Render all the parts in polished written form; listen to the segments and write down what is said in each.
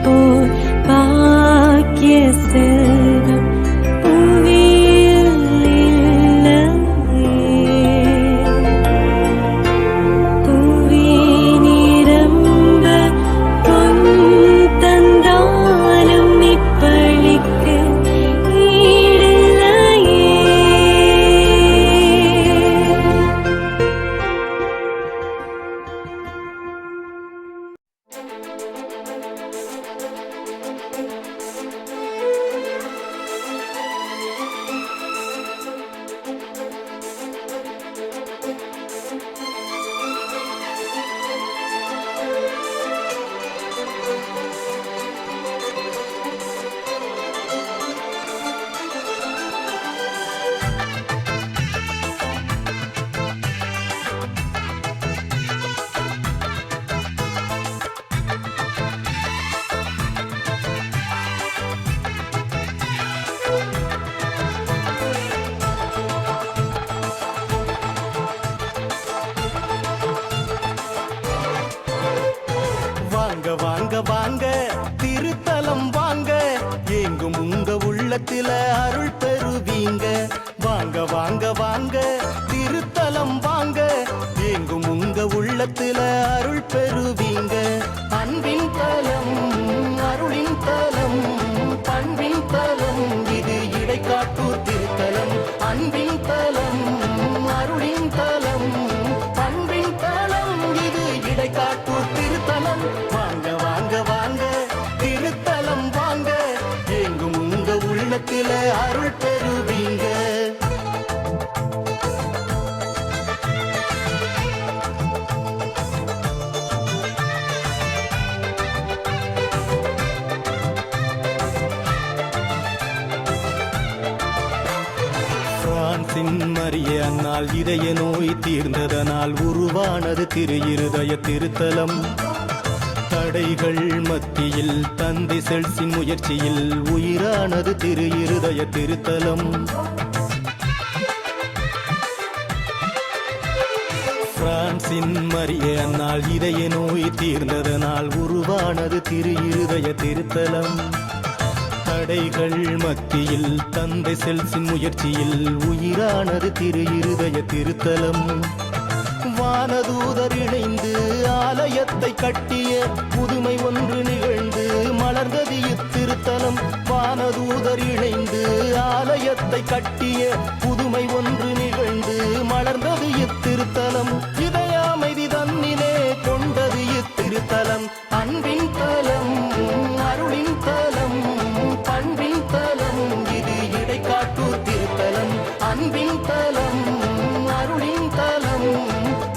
போல் பாக்கிய செல்வம் புவியில் இல்லையே. புவி நிரம்ப பொன் தந்தாலும் இப்பளிக்கு ஈடில்லையே. வாங்க வாங்க வாங்க திருத்தலம் வாங்க, எங்கும் உங்க உள்ளத்தில அருள் பெறுவீங்க. வாங்க வாங்க வாங்க திருத்தலம் வாங்க, எங்கும் உங்க உள்ளத்தில அருள் பெறுவீங்க. அன்பின் தலம், அருளின் தலம், பண்பின் தலம், இது இடைக்காட்டூர் திருத்தலம். அன்பின் தலம், அருளின் தலம், பண்பின் தலம், இது இடைக்காட்டூர் திருத்தலம். வாங்க வாங்க வாங்க திருத்தலம் வாங்க, எங்கும் உங்க உள்ளத்தில அருள் பெறுவீங்க. பிரான்சின் மரிய அன்னால் இதய நோய் தீர்ந்ததனால் உருவானது திரு இருதய திருத்தலம். தடைகள் மத்தியில் தந்தை செல்சின் முயற்சியில் உயிரானது திரு இருதய திருத்தலம். பிரான்சின் மரிய அன்னால் இதய நோய் தீர்ந்ததனால் உருவானது திரு இருதய திருத்தலம். தடைகள் மத்தியில் தந்தை செல்சின் முயற்சியில் உயிரானது திரு இருதய திருத்தலம். வானதூதர் இணைந்து ஆலயத்தை கட்டிய புதுமை ஒன்று நிகழ்ந்து மலர்ந்தது இத்திருத்தலம். வானதூதர் இணைந்து ஆலயத்தை கட்டிய புதுமை ஒன்று நிகழ்ந்து மலர்ந்தது இத்திருத்தலம். இதய அமைதி தன்னிலே கொண்டது இத்திருத்தலம். அன்பின் தலம், அருளின் தலம், பண்பின் தலம், இது இடைக்காட்டூர் திருத்தலம். அன்பின் தலம், அருளின் தலம்,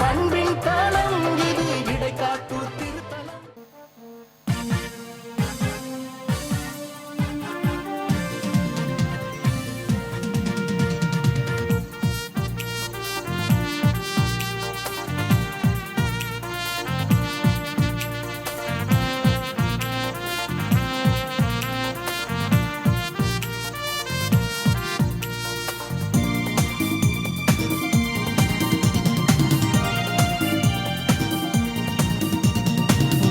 பண்பின் தலம், இது இடைக்காட்டூர் திருத்தலம்.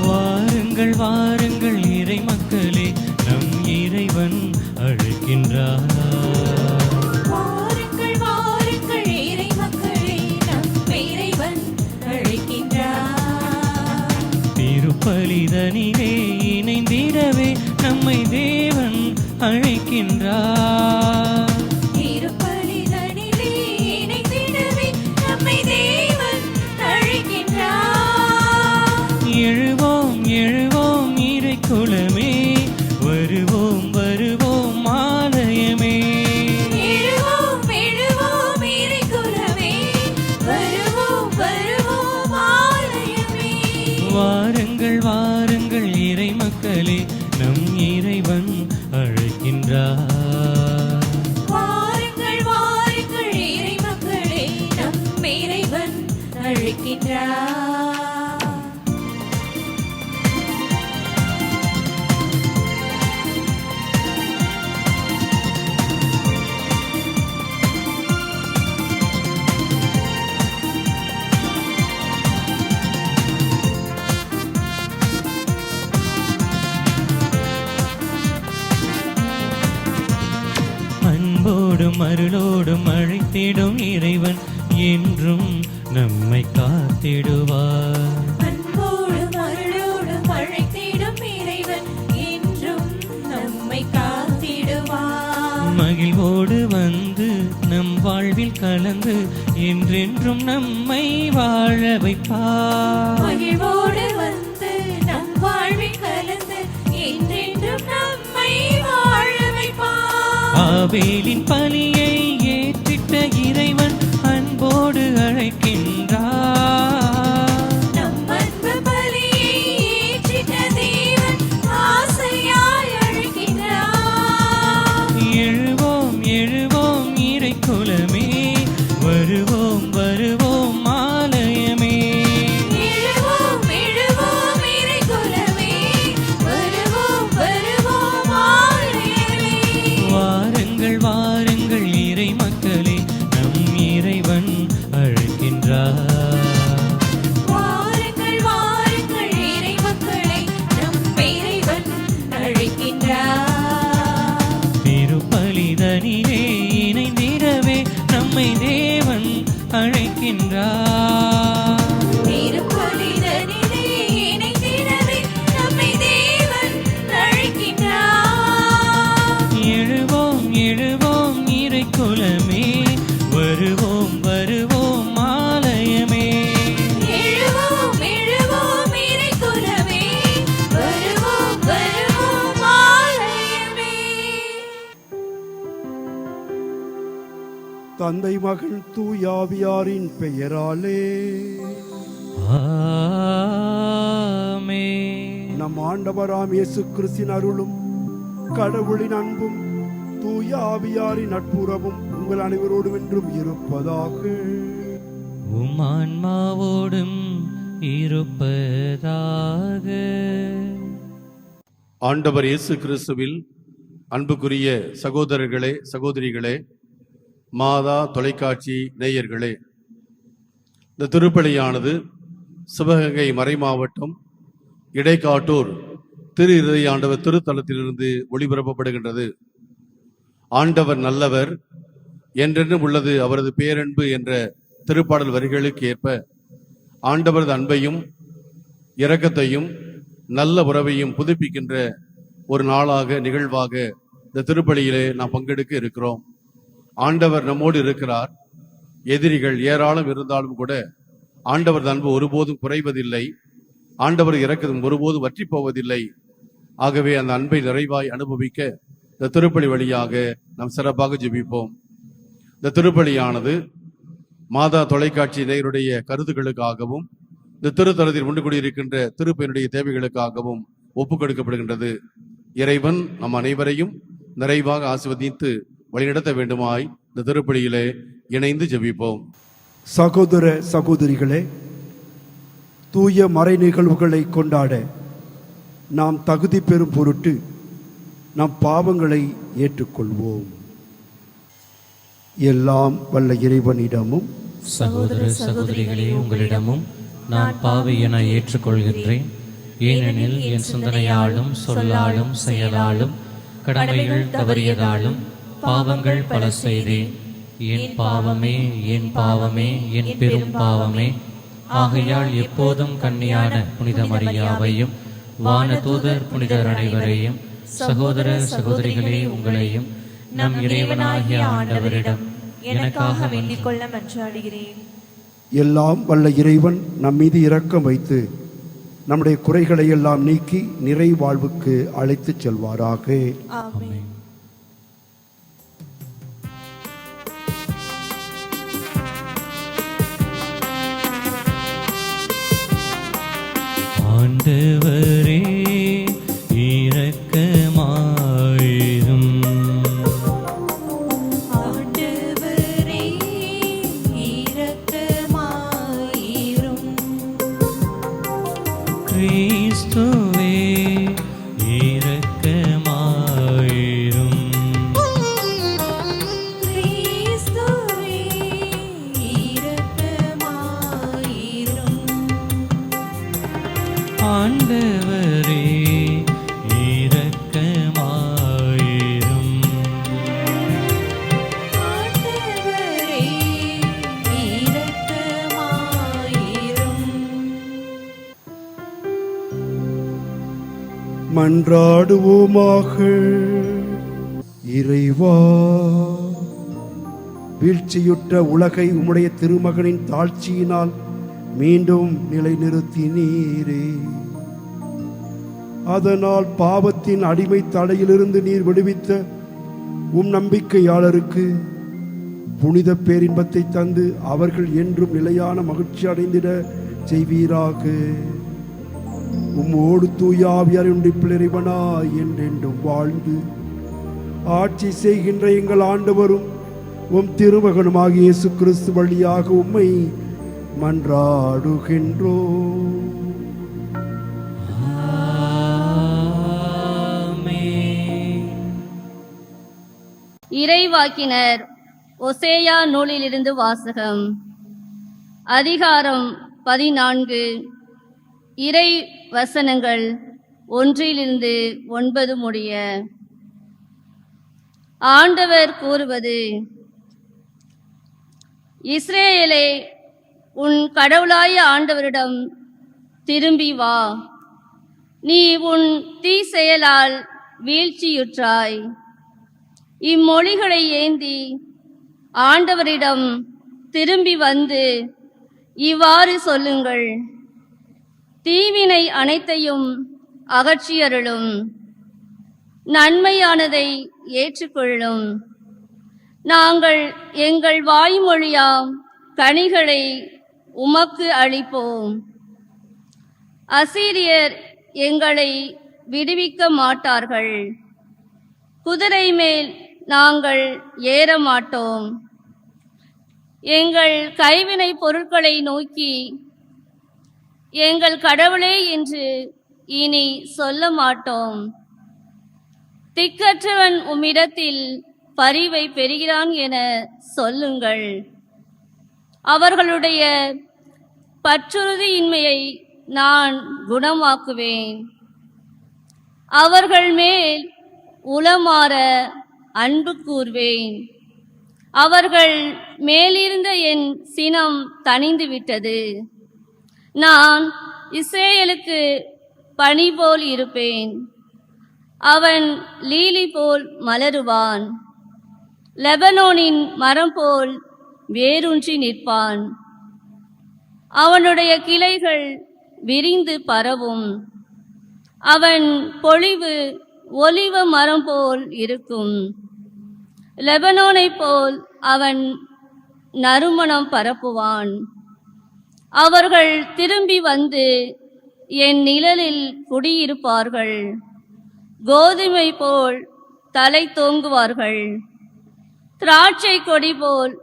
வாருங்கள் வாருங்கள் இறை மக்களே, நம் இறைவன் அழைக்கின்றார். வாருங்கள் வாருங்கள் இறை மக்களே, நம் இறைவன் அழைக்கின்றார். திருப்பலிதனிலே இணைந்திடவே நம்மை தேவன் அழைக்கின்றார். திருப்பலிதனிலே இணைந்திடவே நம்மை தேவன் அழைக்கின்றார். எழுவோம் எழுவோம் இறை குலமே, வருவோம் வருவோம் ஆலயமே. எழுவோம் எழுவோம் இறை குலமே, வருவோம் வருவோம் ஆலயமே. வாருங்கள் வாருங்கள் இறை மக்களே, நம் இறைவன் அழைக்கின்றார். வாருங்கள் வாருங்கள் இறை மக்களே, நம் இறைவன் அழைக்கின்றார். அன்போடும் அருளோடும் அழைத்திடும் இறைவன் என்றும் நம்மை காத்திடுவார். அன்போடும் அருளோடும் அழைத்திடும் இறைவன் என்றும் நம்மை காத்திடுவார். மகிழ்வோடு வந்து நம் வாழ்வில் கலந்து என்றென்றும் நம்மை வாழ வைப்பார். மகிழ்வோடு வந்து நம் வாழ்வில் கலந்து என்றென்றும் நம்மை வாழ வைப்பார். ஆபேலின் பலியை ஏற்றிட்ட இறைவன் அன்போடு அழைக்கின்றார். நம் அன்பு பலியை ஏற்றிட்ட தேவன் ஆசையாய் அழைக்கின்றார். எழுவோம் எழுவோம் இறைக்குலமே, வருவோம் வருவோம் ஆலயமே. எழுவோம் எழுவோம் இறைக்குலமே, வருவோம் வருவோம் ஆலயமே. வாருங்கள் வாருங்கள் இறை மக்களே, நம் இறைவன் அழைக்கின்றார். வாருங்கள் வாருங்கள் இறை மக்களே, நம் இறைவன் அழைக்கின்றார். திருப்பலிதனிலே இணைந்திடவே நம்மை தேவன் அழைக்கின்றார். திருப்பலிதனிலே இணைந்திடவே நம்மை தேவன் அழைக்கின்றார். எழுவோம் எழுவோம் இறைக்குலமே, வருவோம் வருவோம் ஆலயமே. எழுவோம் எழுவோம் இறைக்குலமே, வருவோம் வருவோம் ஆலயமே. தந்தை மகன் தூயாவியாரின் பெயராலே ஆமென். நம் ஆண்டவராம் இயேசு கிறிஸ்தின் அருளும் கடவுளின் அன்பும் தூயாவியாரின் நட்புறவும் உங்கள் அனைவரோடும் என்றும் இருப்பதாக. உம் ஆன்மாவோடும் இருப்பதாக. ஆண்டவர் இயேசு கிறிஸ்துவில் அன்புக்குரிய சகோதரர்களே, சகோதரிகளே, மாதா தொலைக்காட்சி நேயர்களே, இந்த திருப்பலியானது சிவகங்கை மறைமாவட்டம் இடைக்காட்டூர் திரு இருதய ஆண்டவர் திருத்தலத்திலிருந்து ஒளிபரப்பப்படுகின்றது. ஆண்டவர் நல்லவர், என்றென்றும் உள்ளது அவரது பேரன்பு என்ற திருப்பாடல் வரிகளுக்கு ஏற்ப ஆண்டவரது அன்பையும் இரக்கத்தையும் நல்ல உறவையும் புதுப்பிக்கின்ற ஒரு நாளாக, நிகழ்வாக இந்த திருப்பலியிலே நாம் பங்கெடுக்க இருக்கிறோம். ஆண்டவர் நம்மோடு இருக்கிறார். எதிரிகள் ஏராளம் இருந்தாலும் கூட ஆண்டவரது அன்பு ஒருபோதும் குறைவதில்லை. ஆண்டவர் இரக்கம் ஒருபோதும் வற்றி போவதில்லை. ஆகவே அந்த அன்பை நிறைவாய் அனுபவிக்க இந்த திருப்பலி வழியாக நாம் சிறப்பாக ஜெபிப்போம். இந்த திருப்பலியானது மாதா தொலைக்காட்சி நேயருடைய கருத்துக்களுக்காகவும் இந்த திருத்தலத்தில் உண்டு கூடியிருக்கின்ற திருப்பெயருடைய தேவைகளுக்காகவும் ஒப்புக் கொடுக்கப்படுகின்றது. இறைவன் நம் அனைவரையும் நிறைவாக ஆசீர்வதித்து வழிநடத்த வேண்டுமாய் இந்த திருப்பலியிலே இணைந்து ஜெபிப்போம். சகோதர சகோதரிகளே, தூய மறை நிகழ்வுகளை கொண்டாட நாம் தகுதி பெறும் பொருட்டு நம் பாவங்களை ஏற்றுக்கொள்வோம். எல்லாம் வல்ல இறைவனிடமும் சகோதர சகோதரிகளே, உங்களிடமும் நான் பாவி என ஏற்றுக்கொள்கின்றேன். ஏனெனில் என் சிந்தனையாலும் சொல்லாலும் செயலாலும் கடமைகள் தவறியதாலும் பாவங்கள் பல செய்தேன். என் பாவமே என் பாவமே என் பெரும் பாவமே. ஆகையால் எப்போதும் கன்னியான புனித மரியாவையும் வானதூதர் புனிதர் அனைவரையும் சகோதர சகோதரிகளே உங்களையும் நம் இறைவனாகிய ஆண்டவரிடம் எனக்காக வேண்டிக் கொள்ள மன்றாடுகிறேன். எல்லாம் வல்ல இறைவன் நம் மீது இரக்கம் வைத்து நம்முடைய குறைகளை எல்லாம் நீக்கி நிறை வாழ்வுக்கு அழைத்துச் செல்வாராக. ஆமென். ஆண்டவரே இரக்கமாயிரும். ஆண்டவரே இரக்கமாயிரும். கிறிஸ்துவே இரக்கமாயிரும். மன்றாடுவோமாக. இறைவா, வீழ்ச்சியுற்ற உலகை உம்முடைய திருமகனின் தாழ்ச்சியினால் மீண்டும் நிலைநிறுத்தினீரே. அதனால் பாவத்தின் அடிமை தடையிலிருந்து நீர் விடுவித்த உம் நம்பிக்கையாளருக்கு புனித பேரின்பத்தை தந்து அவர்கள் என்றும் நிலையான மகிழ்ச்சி அடைந்திட செய்வீராக. உம்மோடு தூயாவியார் இறைவனாய் என்றென்றும் வாழ்ந்து ஆட்சி செய்கின்ற எங்கள் ஆண்டவரும் உம் திருமகனுமாகிய இயேசு கிறிஸ்து வழியாக உம்மை மன்றாடுகின்றோம். இறைவாக்கினர் ஒசேயா நூலிலிருந்து வாசகம். அதிகாரம் 14. இறை வசனங்கள் 1-9 முடிய. ஆண்டவர் கூறுவது: இஸ்ரேலே, உன் கடவுளாய ஆண்டவரிடம் திரும்பி வா. நீ உன் தீ செயலால் வீழ்ச்சியுற்றாய். இம்மொழிகளை ஏந்தி ஆண்டவரிடம் திரும்பி வந்து இவ்வாறு சொல்லுங்கள்: தீவினை அனைத்தையும் அகற்றியருளும், நன்மையானதை ஏற்றுக்கொள்ளும். நாங்கள் எங்கள் வாய்மொழியாம் கனிகளை உமக்கு அளிப்போம். அசீரியர் எங்களை விடுவிக்க மாட்டார்கள். குதிரை மேல் நாங்கள் ஏற மாட்டோம். எங்கள் கைவினை பொருட்களை நோக்கி எங்கள் கடவுளே என்று இனி சொல்ல மாட்டோம். திக்கற்றவன் உம்மிடத்தில் பரிவை பெறுகிறான் என சொல்லுங்கள். அவர்களுடைய பற்றுறுதியின்மையை நான் குணமாக்குவேன். அவர்கள் மேல் உளமாற அன்பு கூர்வேன். அவர்கள் மேலிருந்த என் சினம் தணிந்து விட்டது. நான் இஸ்ரேலுக்கு பனி போல் இருப்பேன். அவன் லீலி போல் மலருவான். லெபனோனின் மரம் போல் வேரூன்றி நிற்பான். அவனுடைய கிளைகள் விரிந்து பரவும். அவன் பொழிவு ஒலிவ மரம் போல் இருக்கும். லெபனோனை போல் அவன் நறுமணம் பரப்புவான். அவர்கள் திரும்பி வந்து என் நிழலில் குடியிருப்பார்கள். கோதுமை போல் தலை தோங்குவார்கள். திராட்சை கொடி போல்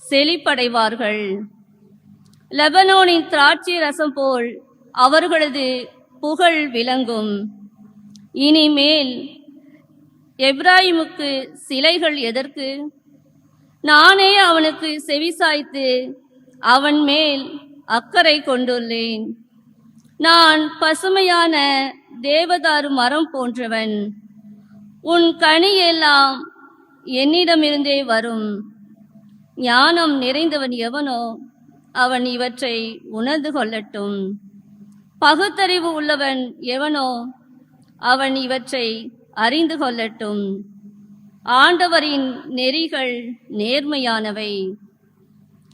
செழிப்படைவார்கள். லெபனோனின் திராட்சை ரசம் போல் அவர்களது புகழ் விளங்கும். இனிமேல் எப்ராயிமுக்கு சிலைகள் எதற்கு? நானே அவனுக்கு செவிசாய்த்து அவன் மேல் அக்கறை கொண்டுள்ளேன். நான் பசுமையான தேவதாரு மரம் போன்றவன். உன் கனி எல்லாம் என்னிடமிருந்தே வரும். ஞானம் நிறைந்தவன் எவனோ அவன் இவற்றை உணர்ந்து கொள்ளட்டும். பகுத்தறிவு உள்ளவன் எவனோ அவன் இவற்றை அறிந்து கொள்ளட்டும். ஆண்டவரின் நெறிகள் நேர்மையானவை.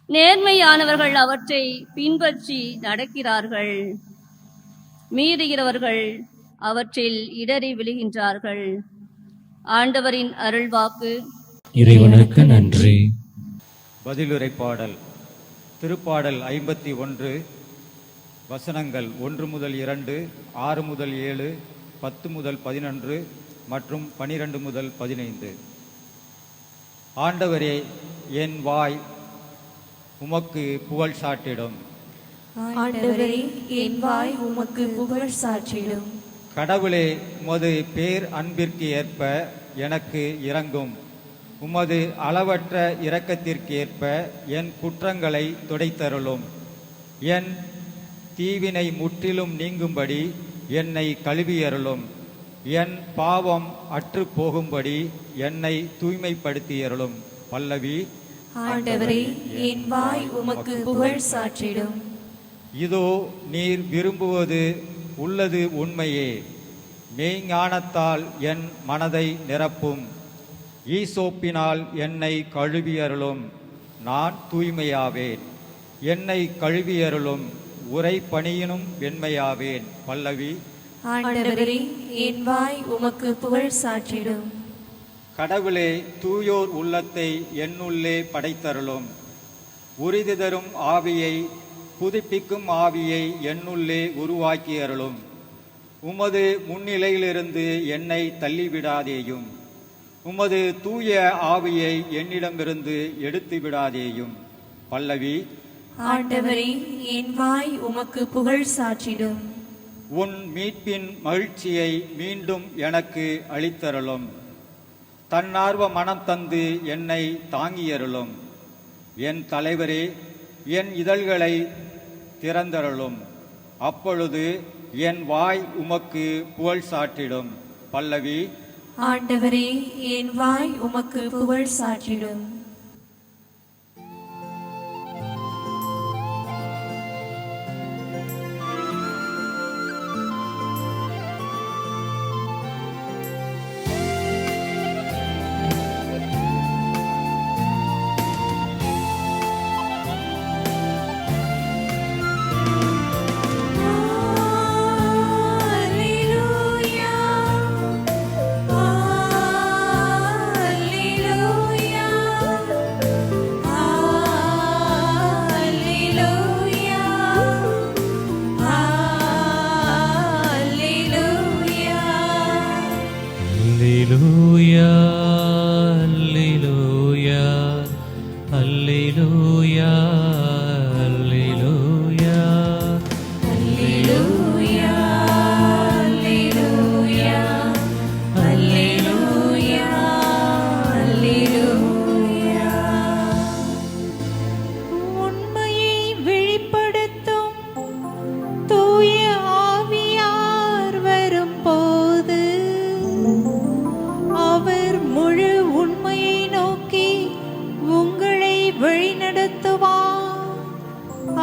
நேர்மையானவர்கள் அவற்றை பின்பற்றி நடக்கிறார்கள். மீறுகிறவர்கள் அவற்றில் இடறி விழுகின்றார்கள். ஆண்டவரின் அருள்வாக்கு. இறைவனுக்கு நன்றி. பதிலுரை பாடல். திருப்பாடல் 51, வசனங்கள் 1 முதல் 2, 6 முதல் 7, 10 முதல் 11 மற்றும் 12 முதல் 15. ஆண்டவரே, என் வாய் உமக்கு புகழ் சாட்டிடும். ஆண்டவரே, என் வாய் உமக்கு புகழ் சாற்றிடும். கடவுளே, உமது பேர் அன்பிற்கு ஏற்ப எனக்கு இரங்கும். உமது அளவற்ற இரக்கத்திற்கு ஏற்ப என் குற்றங்களை துடைத்தருளும். என் தீவினை முற்றிலும் நீங்கும்படி என்னை கழுவியருளும். என் பாவம் அற்று போகும்படி என்னை தூய்மைப்படுத்தியருளும். பல்லவி. ஆண்டவரே, என் வாய் உமக்கு புகழ் சாற்றிடும். இதோ நீர் விரும்புவது உள்ளது உண்மையே. மெய்ஞானத்தால் என் மனதை நிரப்பும். ஈசோப்பினால் என்னை கழுவியருளும், நான் தூய்மையாவேன். என்னை கழுவியருளும், உரை பணியினும் வெண்மையாவேன். பல்லவி. ஆண்டவரே, என் வாய் உமக்கு புகழ் சாற்றிடும். கடவுளே, தூயோர் உள்ளத்தை என்னுள்ளே படைத்தருளும். உறுதி தரும் ஆவியை, புதுப்பிக்கும் ஆவியை என்னுள்ளே உருவாக்கி அருளும். உமது முன்னிலையிலிருந்து என்னை தள்ளிவிடாதேயும். உமது தூய ஆவியை என்னிடமிருந்து எடுத்து விடாதேயும். பல்லவி. ஆண்டவரே, என் வாய் உமக்கு புகழ் சாற்றிடும். உன் மீட்பின் மகிழ்ச்சியை மீண்டும் எனக்கு அளித்தருளும். தன்னார்வ மனம் தந்து என்னை தாங்கியருளும். என் தலைவரே, என் இதழ்களை திறந்தருளும். அப்பொழுது என் வாய் உமக்கு புகழ் சாற்றிடும். பல்லவி. ஆண்டவரே, என் வாய் உமக்கு புகழ் சாற்றிடும்.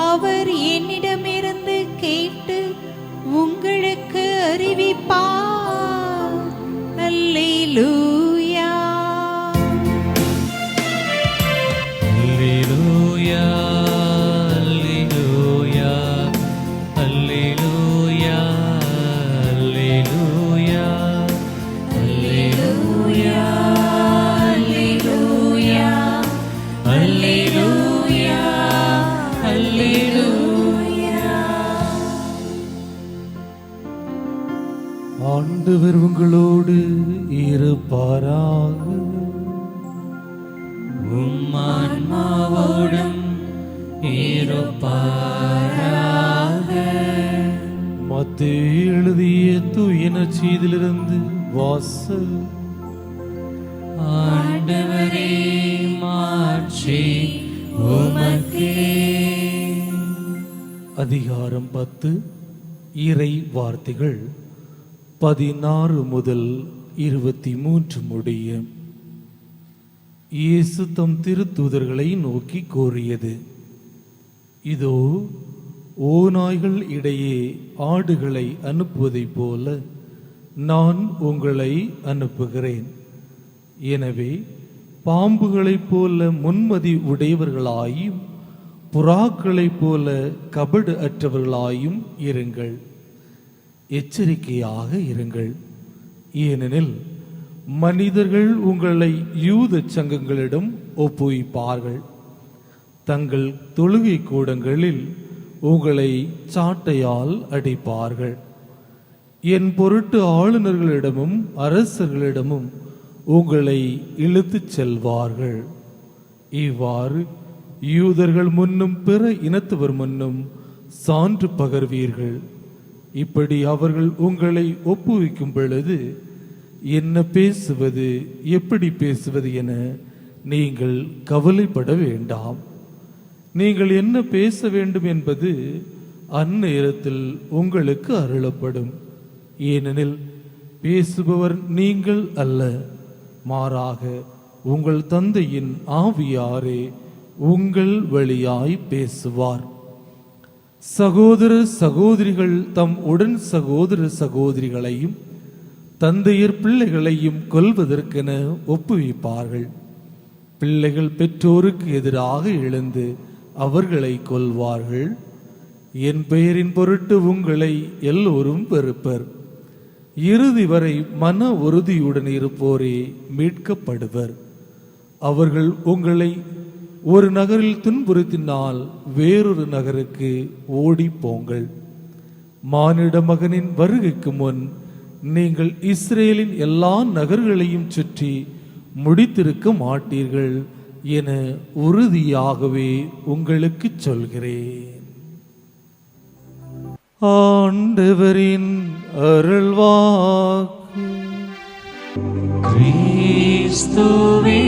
அவர் என்னிடமிருந்து கேட்டு உங்களுக்கு அறிவிப்பார். அல்லேலூயா. அல்லேலூயா, அல்லேலூயா, அல்லேலூயா, அல்லேலூயா, அல்லேலூயா, அல்லேலூயா, அல்லேலூயா, அல்லேலூயா. ஆண்டவர் உங்களோடு இருப்பாராக. உம் ஆன்மாவோடும் இருப்பாராக. மத்தேயு எழுதிய தூய நற்செய்தியிலிருந்து வாசல். ஆண்டவரே, மாட்சி உமக்கே. அதிகாரம் 10. இறை வார்த்தைகள் 16 முதல் 23 முடிய. இயேசு தம் திருத்தூதர்களை நோக்கி கூறியது: இதோ, ஓநாய்கள் இடையே ஆடுகளை அனுப்புவதைப் போல நான் உங்களை அனுப்புகிறேன். எனவே பாம்புகளைப் போல முன்மதி உடையவர்களாயும் புறாக்களைப் போல கபடு அற்றவர்களாயும் இருங்கள். எச்சரிக்கையாக இருங்கள். ஏனெனில் மனிதர்கள் உங்களை யூத சங்கங்களிடம் ஒப்புவிப்பார்கள். தங்கள் தொழுகை கூடங்களில் உங்களை சாட்டையால் அடிப்பார்கள். என் பொருட்டு ஆளுநர்களிடமும் அரசர்களிடமும் உங்களை இழுத்துச் செல்வார்கள். இவ்வாறு யூதர்கள் முன்னும் பிற இனத்தவர் முன்னும் சான்று பகர்வீர்கள். இப்படி அவர்கள் உங்களை ஒப்புவிக்கும் பொழுது என்ன பேசுவது, எப்படி பேசுவது என நீங்கள் கவலைப்பட வேண்டாம். நீங்கள் என்ன பேச வேண்டும் என்பது அந்நேரத்தில் உங்களுக்கு அருளப்படும். ஏனெனில் பேசுபவர் நீங்கள் அல்ல, மாறாக உங்கள் தந்தையின் ஆவியாரே உங்கள் வழியாய் பேசுவார். சகோதர சகோதரிகள் தம் உடன் சகோதர சகோதரிகளையும் தந்தையர் பிள்ளைகளையும் கொல்வதற்கென ஒப்புவிப்பார்கள். பிள்ளைகள் பெற்றோருக்கு எதிராக எழுந்து அவர்களை கொல்வார்கள். என் பெயரின் பொருட்டு உங்களை எல்லோரும் வெறுப்பர். இறுதி வரை மன உறுதியுடன் இருப்போரே மீட்கப்படுவர். அவர்கள் உங்களை ஒரு நகரில் துன்புறுத்தினால் வேறொரு நகருக்கு ஓடி போங்கள். மானிட மகனின் வருகைக்கு முன் நீங்கள் இஸ்ரேலின் எல்லா நகர்களையும் சுற்றி முடித்திருக்க மாட்டீர்கள் என உறுதியாகவே உங்களுக்கு சொல்கிறேன். ஆண்டவரின் அருள்வாக்கு. கிறிஸ்துவே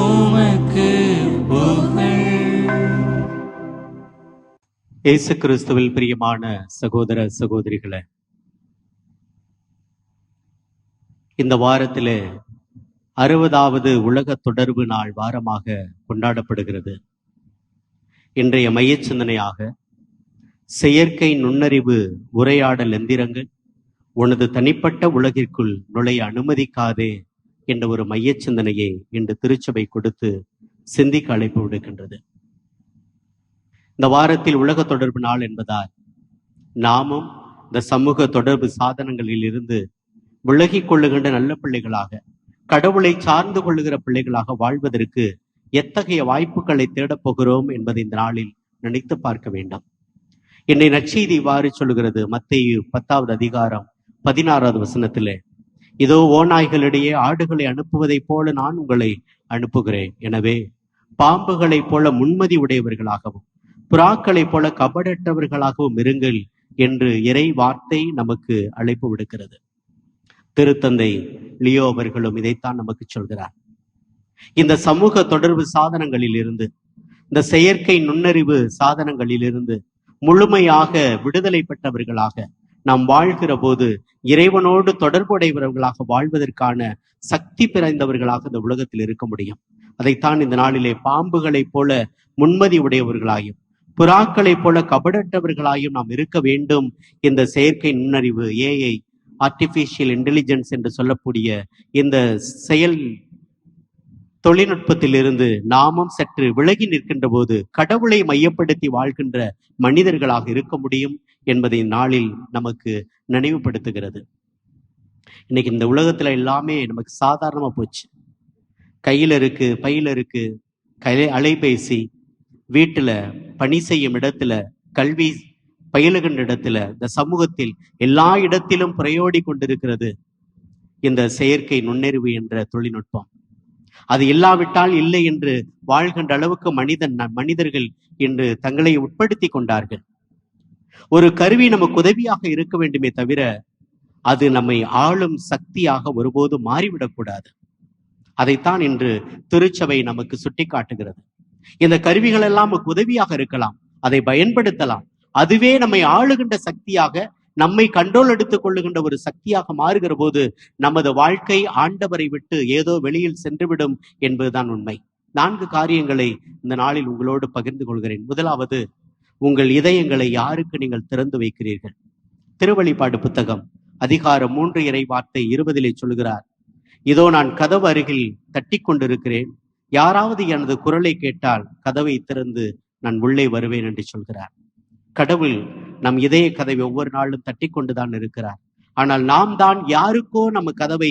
உமக்கு புகழ். இயேசு கிறிஸ்துவில் பிரியமான சகோதர சகோதரிகளே, இந்த வாரத்திலே 60வது உலக தொடர்பு நாள் வாரமாக கொண்டாடப்படுகிறது. இன்றைய மையச் சிந்தனையாக செயற்கை நுண்ணறிவு உரையாடல் எந்திரங்கள் உனது தனிப்பட்ட உலகிற்குள் நுழைய அனுமதிக்காதே என்ற ஒரு மையச் சிந்தனையை இன்று திருச்சபை கொடுத்து சிந்திக்க அழைப்பு விடுக்கின்றது. இந்த வாரத்தில் உலக தொடர்பு நாள் என்பதால் நாமும் இந்த சமூக தொடர்பு சாதனங்களில் இருந்து விலகிக் கொள்ளுகின்ற நல்ல பிள்ளைகளாக, கடவுளை சார்ந்து கொள்ளுகிற பிள்ளைகளாக வாழ்வதற்கு எத்தகைய வாய்ப்புகளை தேடப் போகிறோம் என்பதை இந்த நாளில் நினைத்து பார்க்க வேண்டும். என்னை நற்செய்தி இவ்வாறு சொல்லுகிறது. மத்தேயு 10வது அதிகாரம் 16வது வசனத்திலே, இதோ ஓநாய்களிடையே ஆடுகளை அனுப்புவதைப் போல நான் உங்களை அனுப்புகிறேன். எனவே பாம்புகளைப் போல முன்மதி உடையவர்களாகவும் புறாக்களைப் போல கபடற்றவர்களாகவும் இருங்கள் என்று இறை வார்த்தை நமக்கு அழைப்பு விடுக்கிறது. திருத்தந்தை லியோ அவர்களும் இதைத்தான் நமக்கு சொல்கிறார். இந்த சமூக தொடர்பு சாதனங்களில் இருந்து, இந்த செயற்கை நுண்ணறிவு சாதனங்களில் இருந்து முழுமையாக விடுதலை பெற்றவர்களாக நாம் வாழ்கிற போது இறைவனோடு தொடர்புடையவர்களாக வாழ்வதற்கான சக்தி பிறந்தவர்களாக இந்த உலகத்தில் இருக்க முடியும். அதைத்தான் இந்த நாளிலே பாம்புகளைப் போல முன்மதி உடையவர்களாயும் புறாக்களைப் போல கபடற்றவர்களாயும் நாம் இருக்க வேண்டும். இந்த செயற்கை நுண்ணறிவு, ஏஐ, ஆர்டிபிஷியல் இன்டெலிஜென்ஸ் என்று சொல்லக்கூடிய இந்த செயல் தொழில்நுட்பத்திலிருந்து நாமும் சற்று விலகி நிற்கின்ற போது கடவுளை மையப்படுத்தி வாழ்கின்ற மனிதர்களாக இருக்க முடியும் என்பதை நாளில் நமக்கு நினைவுபடுத்துகிறது. இன்னைக்கு இந்த உலகத்துல எல்லாமே நமக்கு சாதாரணமா போச்சு. கையில இருக்கு, பையில இருக்கு, அலைபேசி, வீட்டுல பணி செய்யும் இடத்துல, கல்வி பயிலுகின்ற இடத்துல, இந்த சமூகத்தில் எல்லா இடத்திலும் பிரயோடி கொண்டிருக்கிறது இந்த செயற்கை நுண்ணறிவு என்ற தொழில்நுட்பம். அது இல்லாவிட்டால் இல்லை என்று வாழ்கின்ற அளவுக்கு மனிதர்கள் இன்று தங்களை உட்படுத்தி கொண்டார்கள். ஒரு கருவி நமக்கு உதவியாக இருக்க வேண்டுமே தவிர அது நம்மை ஆளும் சக்தியாக ஒருபோதும் மாறிவிடக்கூடாது. அதைத்தான் இன்று திருச்சபை நமக்கு சுட்டி காட்டுகிறது. இந்த கருவிகள் எல்லாம் நமக்கு உதவியாக இருக்கலாம், அதை பயன்படுத்தலாம். அதுவே நம்மை ஆளுகின்ற சக்தியாக, நம்மை கண்ட்ரோல் எடுத்துக் கொள்ளுகின்ற ஒரு சக்தியாக மாறுகிற போது நமது வாழ்க்கை ஆண்டவரை விட்டு ஏதோ வெளியில் சென்றுவிடும் என்பதுதான் உண்மை. 4 காரியங்களை இந்த நாளில் உங்களோடு பகிர்ந்து கொள்கிறேன். முதலாவது, உங்கள் இதயங்களை யாருக்கு நீங்கள் திறந்து வைக்கிறீர்கள்? திருவெளிப்பாடு புத்தகம் அதிகாரம் 3 இறை வார்த்தை 20 சொல்கிறார், இதோ நான் கதவு அருகில் தட்டி கொண்டிருக்கிறேன், யாராவது எனது குரலை கேட்டால் கதவை திறந்து நான் உள்ளே வருவேன் என்று சொல்கிறார். கடவுள் நம் இதய கதவை ஒவ்வொரு நாளும் தட்டி கொண்டுதான் இருக்கிறார். ஆனால் நாம் தான் யாருக்கோ நம்ம கதவை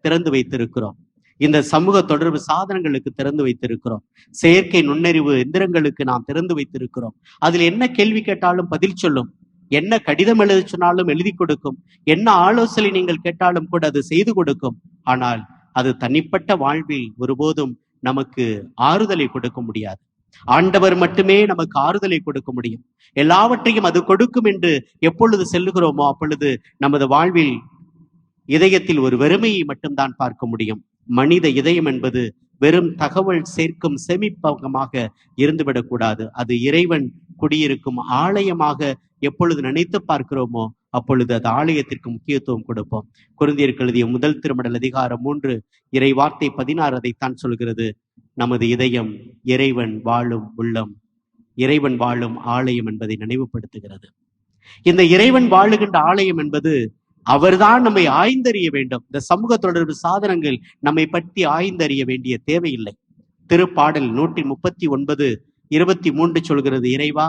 திறந்து வைத்திருக்கிறோம். இந்த சமூக தொடர்பு சாதனங்களுக்கு திறந்து வைத்திருக்கிறோம். செயற்கை நுண்ணறிவு எந்திரங்களுக்கு நாம் திறந்து வைத்திருக்கிறோம். அதில் என்ன கேள்வி கேட்டாலும் பதில் சொல்லும், என்ன கடிதம் எழுத சொன்னாலும் எழுதி கொடுக்கும், என்ன ஆலோசனை நீங்கள் கேட்டாலும் கூட அது செய்து கொடுக்கும். ஆனால் அது தனிப்பட்ட வாழ்வில் ஒருபோதும் நமக்கு ஆறுதலை கொடுக்க முடியாது. ஆண்டவர் மட்டுமே நமக்கு ஆறுதலை கொடுக்க முடியும். எல்லாவற்றையும் அது கொடுக்கும் என்று எப்பொழுது சொல்லுகிறோமோ அப்பொழுது நமது வாழ்வில் இதயத்தில் ஒரு வெறுமையை மட்டும்தான் பார்க்க முடியும். மனித இதயம் என்பது வெறும் தகவல் சேர்க்கும் சேமிப்பகமாக இருந்துவிடக்கூடாது. அது இறைவன் குடியிருக்கும் ஆலயமாக எப்பொழுது நினைத்து பார்க்கிறோமோ அப்பொழுது அது ஆலயத்திற்கு முக்கியத்துவம் கொடுப்போம். கொரிந்தியருக்கு எழுதிய முதல் திருமடல் அதிகாரம் 3 இறை வார்த்தை 16 அதைத்தான் சொல்கிறது. நமது இதயம் இறைவன் வாழும் உள்ளம், இறைவன் வாழும் ஆலயம் என்பதை நினைவுபடுத்துகிறது. இந்த இறைவன் வாழுகின்ற ஆலயம் என்பது அவர்தான் நம்மை ஆய்ந்தறிய வேண்டும். இந்த சமூக தொடர்பு சாதனங்கள் நம்மை பற்றி ஆய்ந்தறிய வேண்டிய தேவையில்லை. திருப்பாடல் 139:23 சொல்கிறது, இறைவா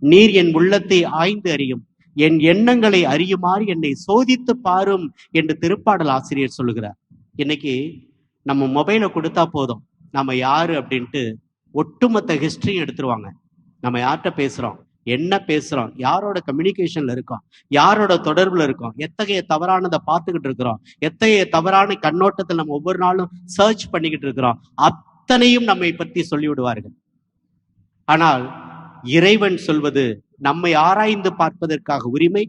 நீர் என் உள்ளத்தை ஆய்ந்து அறியும், என் எண்ணங்களை அறியுமாறு என்னை சோதித்து பாரும் என்று திருப்பாடல் ஆசிரியர் சொல்லுகிறார். இன்னைக்கு நம்ம மொபைலை கொடுத்தா போதும், நம்ம யாரு அப்படின்ட்டு ஒட்டுமொத்த ஹிஸ்டரியும் எடுத்துருவாங்க. நம்ம யார்கிட்ட பேசுறோம், என்ன பேசுறோம், யாரோட கம்யூனிகேஷன்ல இருக்கோம், யாரோட தொடர்புல இருக்கோம், எத்தகைய தவறானதை பார்த்துக்கிட்டு இருக்கிறோம், எத்தகைய தவறான கண்ணோட்டத்தில் நம்ம ஒவ்வொரு நாளும் சர்ச் பண்ணிக்கிட்டு இருக்கிறோம், அத்தனையும் நம்மை பற்றி சொல்லிவிடுவார்கள். ஆனால் இறைவன் சொல்வது, நம்மை ஆராய்ந்து பார்ப்பதற்காக உரிமை,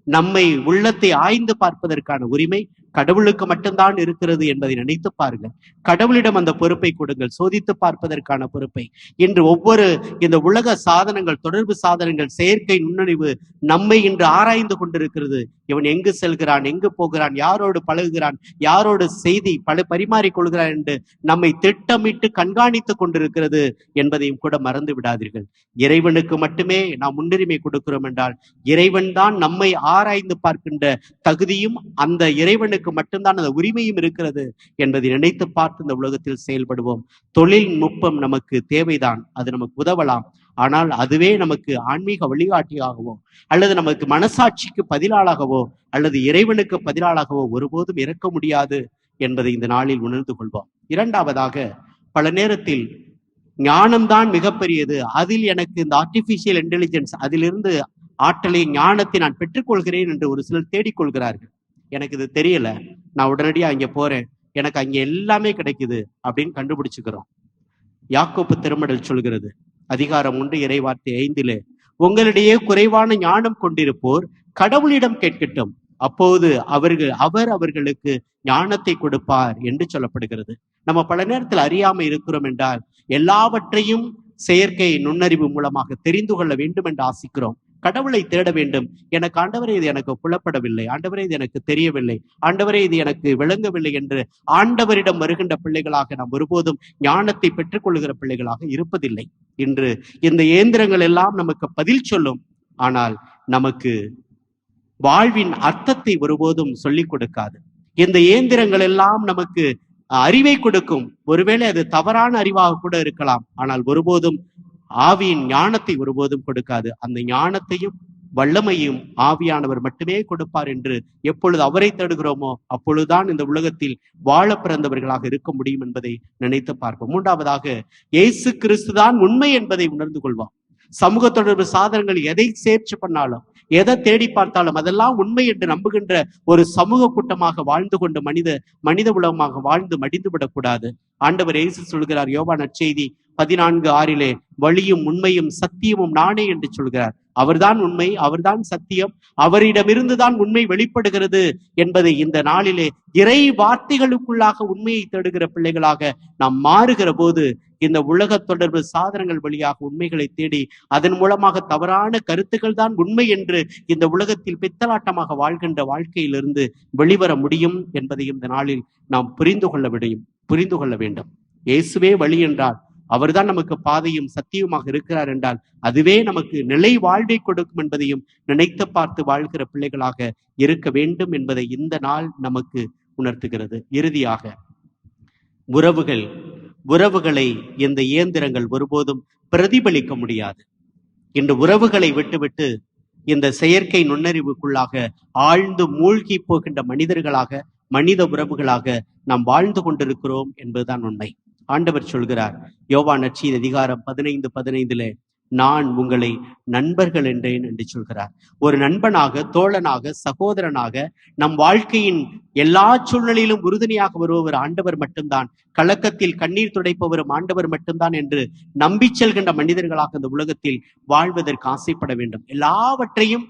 நம்மை உள்ளத்தை ஆய்ந்து பார்ப்பதற்கான உரிமை கடவுளுக்கு மட்டும்தான் இருக்கிறது என்பதை நினைத்து பாருங்கள். கடவுளிடம் அந்த பொறுப்பை கொடுங்கள், சோதித்து பார்ப்பதற்கான பொறுப்பை. இன்று ஒவ்வொரு இந்த உலக சாதனங்கள், தொடர்பு சாதனங்கள், செயற்கை நுண்ணறிவு நம்மை இன்று ஆராய்ந்து கொண்டிருக்கிறது. இவன் எங்கு செல்கிறான், எங்கு போகிறான், யாரோடு பழகுகிறான், யாரோடு செய்தி பரிமாறிக் கொள்கிறான் என்று நம்மை திட்டமிட்டு கண்காணித்துக் கொண்டிருக்கிறது என்பதையும் கூட மறந்து விடாதீர்கள். இறைவனுக்கு மட்டுமே நாம் முன்னுரிமை கொடுக்கிறோம் என்றால், இறைவன் தான் நம்மை ஆராய்ந்து பார்க்கின்ற தகுதியும் அந்த இறைவனுக்கு மட்டும்தான் அந்த உரிமையும் இருக்கிறது என்பதை நினைத்து பார்த்து இந்த உலகத்தில் செயல்படுவோம். தொழில்நுட்பம் நமக்கு தேவைதான், அது நமக்கு உதவலாம். ஆனால் அதுவே நமக்கு ஆன்மீக வழிகாட்டியாகவோ அல்லது நமக்கு மனசாட்சிக்கு பதிலாளாகவோ அல்லது இறைவனுக்கு பதிலாளாகவோ ஒருபோதும் இருக்க முடியாது என்பதை இந்த நாளில் உணர்ந்து கொள்வோம். இரண்டாவதாக, பல நேரத்தில் ஞானம்தான் மிகப்பெரியது, அதில் எனக்கு இந்த ஆர்டிபிஷியல் இன்டெலிஜென்ஸ், அதிலிருந்து ஆற்றலை, ஞானத்தை நான் பெற்றுக்கொள்கிறேன் என்று ஒரு சிலர் தேடிக்கொள்கிறார்கள். எனக்கு இது தெரியல, நான் உடனடியா அங்க போறேன், எனக்கு அங்க எல்லாமே கிடைக்குது அப்படின்னு கண்டுபிடிச்சுக்கிறோம். யாக்கோப்பு திருமடல் சொல்கிறது, அதிகாரம் 1 இறைவார்த்தை 5, உங்களிடையே குறைவான ஞானம் கொண்டிருப்போர் கடவுளிடம் கேட்கட்டும், அப்போது அவர் அவர்களுக்கு ஞானத்தை கொடுப்பார் என்று சொல்லப்படுகிறது. நம்ம பல நேரத்தில் அறியாம இருக்கிறோம் என்றால், எல்லாவற்றையும் செயற்கை நுண்ணறிவு மூலமாக தெரிந்து கொள்ள வேண்டும் என்று ஆசிக்கிறோம். கடவுளை தேட வேண்டும். எனக்கு ஆண்டவரே இது எனக்கு புலப்படவில்லை, ஆண்டவரே இது எனக்கு தெரியவில்லை, ஆண்டவரே இது எனக்கு விளங்கவில்லை என்று ஆண்டவரிடம் வருகின்ற பிள்ளைகளாக நாம் ஒருபோதும் ஞானத்தை பெற்றுக்கொள்கிற பிள்ளைகளாக இருப்பதில்லை. இன்று இந்த இயந்திரங்கள் எல்லாம் நமக்கு பதில் சொல்லும், ஆனால் நமக்கு வாழ்வின் அர்த்தத்தை ஒருபோதும் சொல்லிக் கொடுக்காது. இந்த இயந்திரங்கள் எல்லாம் நமக்கு அறிவை கொடுக்கும், ஒருவேளை அது தவறான அறிவாக கூட இருக்கலாம், ஆனால் ஒருபோதும் ஆவியின் ஞானத்தை ஒருபோதும் கொடுக்காது. அந்த ஞானத்தையும் வல்லமையும் ஆவியானவர் மட்டுமே கொடுப்பார் என்று எப்பொழுது அவரை தேடுகிறோமோ அப்பொழுதுதான் இந்த உலகத்தில் வாழ பிறந்தவர்களாக இருக்க முடியும் என்பதை நினைத்து பார்ப்போம். மூன்றாவதாக, இயேசு கிறிஸ்து தான் உண்மை என்பதை உணர்ந்து கொள்வோம். சமூக தொடர்பு சாதனங்கள் எதை சேர்ச் பண்ணாலும், எதை தேடி பார்த்தாலும் அதெல்லாம் உண்மை என்று நம்புகின்ற ஒரு சமூக கூட்டமாக வாழ்ந்து கொண்டு மனித உலகமாக வாழ்ந்து மடிந்து விடக்கூடாது. ஆண்டவர் இயேசு சொல்கிறார், யோவான் நற்செய்தி 14:6, வழியும் உண்மையும் சத்தியமும் நானே என்று சொல்கிறார். அவர்தான் உண்மை, அவர்தான் சத்தியம், அவரிடமிருந்துதான் உண்மை வெளிப்படுகிறது என்பதை இந்த நாளிலே இறை வார்த்தைகளுக்குள்ளாக உண்மையை தேடுகிற பிள்ளைகளாக நாம் மாறுகிற போது, இந்த உலக தொடர்பு சாதனங்கள் வழியாக உண்மைகளை தேடி அதன் மூலமாக தவறான கருத்துக்கள் தான் உண்மை என்று இந்த உலகத்தில் பித்தலாட்டமாக வாழ்கின்ற வாழ்க்கையிலிருந்து வெளிவர முடியும் என்பதையும் இந்த நாளில் நாம் புரிந்து கொள்ள வேண்டும். இயேசுவே வழி என்றால், அவர்தான் நமக்கு பாதையும் சத்தியமாக இருக்கிறார் என்றால், அதுவே நமக்கு நிலை வாழ்வை கொடுக்கும் என்பதையும் நினைத்து பார்த்து வாழ்கிற பிள்ளைகளாக இருக்க வேண்டும் என்பதை இந்த நாள் நமக்கு உணர்த்துகிறது. இறுதியாக, உறவுகளை இந்த இயந்திரங்கள் ஒருபோதும் பிரதிபலிக்க முடியாது. இந்த உறவுகளை விட்டுவிட்டு இந்த செயற்கை நுண்ணறிவுக்குள்ளாக ஆழ்ந்து மூழ்கி போகின்ற மனிதர்களாக, மனித உறவுகளாக நாம் வாழ்ந்து கொண்டிருக்கிறோம் என்பதுதான் உண்மை. ஆண்டவர் சொல்கிறார், யோவான் நற்செய்தி அதிகாரம் 15:15, நான் உங்களை நண்பர்கள் என்றேன் என்று சொல்கிறார். ஒரு நண்பனாக, தோழனாக, சகோதரனாக நம் வாழ்க்கையின் எல்லா சூழ்நிலையிலும் உறுதுணையாக வருபவர் ஆண்டவர் மட்டும்தான், கலக்கத்தில் கண்ணீர் துடைப்பவரும் ஆண்டவர் மட்டும்தான் என்று நம்பி செல்கின்ற மனிதர்களாக இந்த உலகத்தில் வாழ்வதற்கு ஆசைப்பட வேண்டும். எல்லாவற்றையும்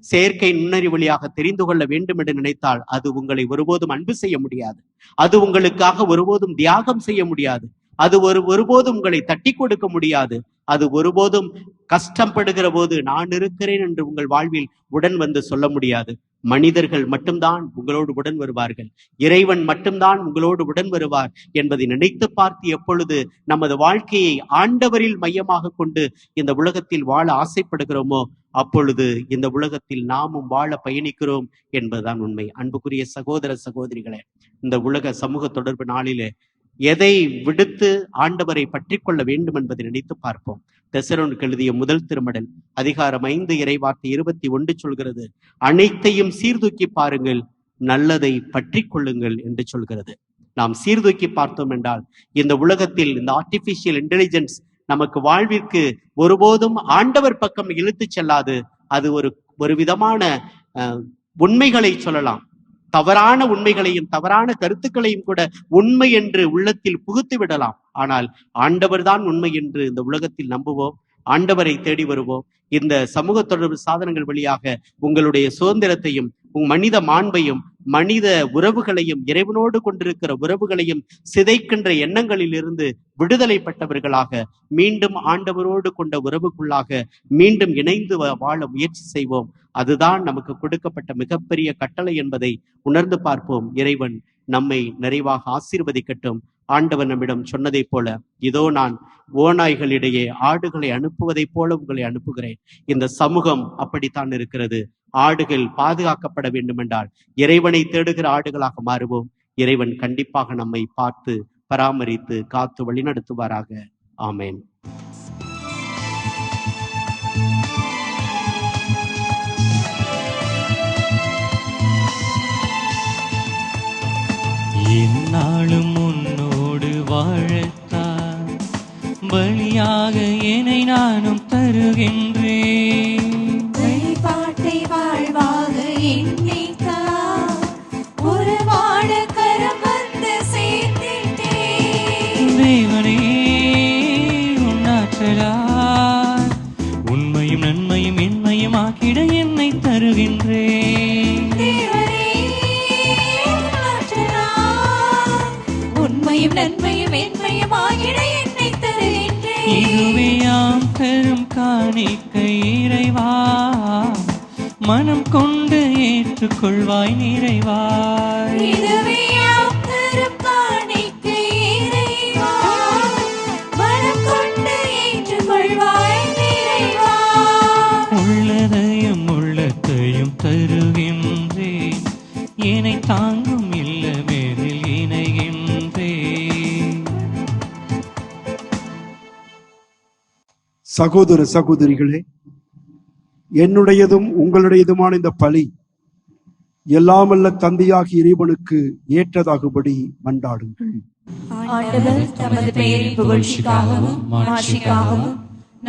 செயற்கை நுண்ணறிவு வழியாக தெரிந்து கொள்ள வேண்டும் என்று நினைத்தால் அது உங்களை ஒருபோதும் அன்பு செய்ய முடியாது, அது உங்களுக்காக ஒருபோதும் தியாகம் செய்ய முடியாது. அது ஒருபோதும் உங்களை தட்டி கொடுக்க முடியாது. அது ஒருபோதும் கஷ்டப்படுகிற போது நான் இருக்கிறேன் என்று உங்கள் வாழ்வில் உடன் வந்து சொல்ல முடியாது. மனிதர்கள் மட்டும்தான் உங்களோடு உடன் வருவார்கள். இறைவன் மட்டும்தான் உங்களோடு உடன் வருவார் என்பதை நினைத்து பார்த்து எப்பொழுது நமது வாழ்க்கையை ஆண்டவரில் மையமாக கொண்டு இந்த உலகத்தில் வாழ ஆசைப்படுகிறோமோ அப்பொழுது இந்த உலகத்தில் நாமும் வாழ பயணிக்கிறோம் என்பதுதான் உண்மை. அன்புக்குரிய சகோதர சகோதரிகளே, இந்த உலக சமூக தொடர்பு நாளிலே எதை விடுத்து ஆண்டவரை பற்றி கொள்ள வேண்டும் என்பதை நினைத்து பார்ப்போம். தெசலோனிக்கேயருக்கு எழுதிய முதல் திருமடல் அதிகாரம் 5 இறைவார்த்தை 21 சொல்கிறது, அனைத்தையும் சீர்தூக்கி பாருங்கள், நல்லதை பற்றி கொள்ளுங்கள் என்று சொல்கிறது. நாம் சீர்தூக்கி பார்த்தோம் என்றால் இந்த உலகத்தில் இந்த ஆர்டிபிஷியல் இன்டெலிஜென்ஸ் நமக்கு வாழ்விற்கு ஒருபோதும் ஆண்டவர் பக்கம் இழுத்து செல்லாது. அது ஒரு விதமான உண்மைகளை சொல்லலாம், தவறான உண்மைகளையும் தவறான கருத்துக்களையும் கூட உண்மை என்று உள்ளத்தில் புகுத்து விடலாம். ஆனால் ஆண்டவர் தான் உண்மை என்று இந்த உலகத்தில் நம்புவோம், ஆண்டவரை தேடி வருவோம். இந்த சமூக தொடர்பு சாதனங்கள் வழியாக உங்களுடைய சுதந்திரத்தையும் மனித மாண்பையும் மனித உறவுகளையும் இறைவனோடு கொண்டிருக்கிற உறவுகளையும் சிதைக்கின்ற எண்ணங்களில் இருந்து விடுதலை பெற்றவர்களாக மீண்டும் ஆண்டவரோடு கொண்ட உறவுக்குள்ளாக மீண்டும் இணைந்து வாழ முயற்சி செய்வோம். அதுதான் நமக்கு கொடுக்கப்பட்ட மிகப்பெரிய கட்டளை என்பதை உணர்ந்து பார்ப்போம். இறைவன் நம்மை நிறைவாக ஆசீர்வதிக்கட்டும். ஆண்டவர் நம்மிடம் சொன்னதை போல, இதோ நான் ஓநாய்களிடையே ஆடுகளை அனுப்புவதைப் போல உங்களை அனுப்புகிறேன். இந்த சமூகம் அப்படித்தான் இருக்கிறது. ஆடுகள் பாதுகாக்கப்பட வேண்டும் என்றால் இறைவனை தேடுகிற ஆடுகளாக மாறுவோம். இறைவன் கண்டிப்பாக நம்மை பார்த்து பராமரித்து காத்து வழிநடத்துவாராக. ஆமேன். என்னாலும் உன்னோடு வாழத்தான் பலியாக என்னை நானும் தருகின்றேன். வழிபாட்டை வாழ்வாக எண்ணித்தான் உறவாட கரம் வந்து சேர்த்திட்டேன். தேவனே உன்னாற்றலால் உண்மையும் நன்மையும் என்மையும் ஆக்கிட என்னை தருகின்றேன். நன்மையும் என்மையும் ஆகிட என்னை தருகின்றேன். இதுவேயாம் பெரும் காணிக்கை இறைவா, மனம் கொண்டு ஏற்றுக்கொள்வாய் நிறைவாய். இதுவேயாம் பெரும் காணிக்கை இறைவா, மனம் கொண்டு ஏற்றுக்கொள்வாய் நிறைவாய். உள்ளதையும் உள்ளத்தையும் தருகின்றேன், என்னை தாங்கும் இல்லமேதில் இணைகின்றேன். சகோதர சகோதரிகளே, என்னுடையதும் உங்களுடையதுமான இந்த பலி எல்லாமல்ல தந்தையாகி இறைவனுக்கு ஏற்றதாகும்படி மன்றாடுங்கள். ஆண்டவர் தமது பெயரின் புகழ்ச்சிக்காகவும் மாட்சிக்காகவும்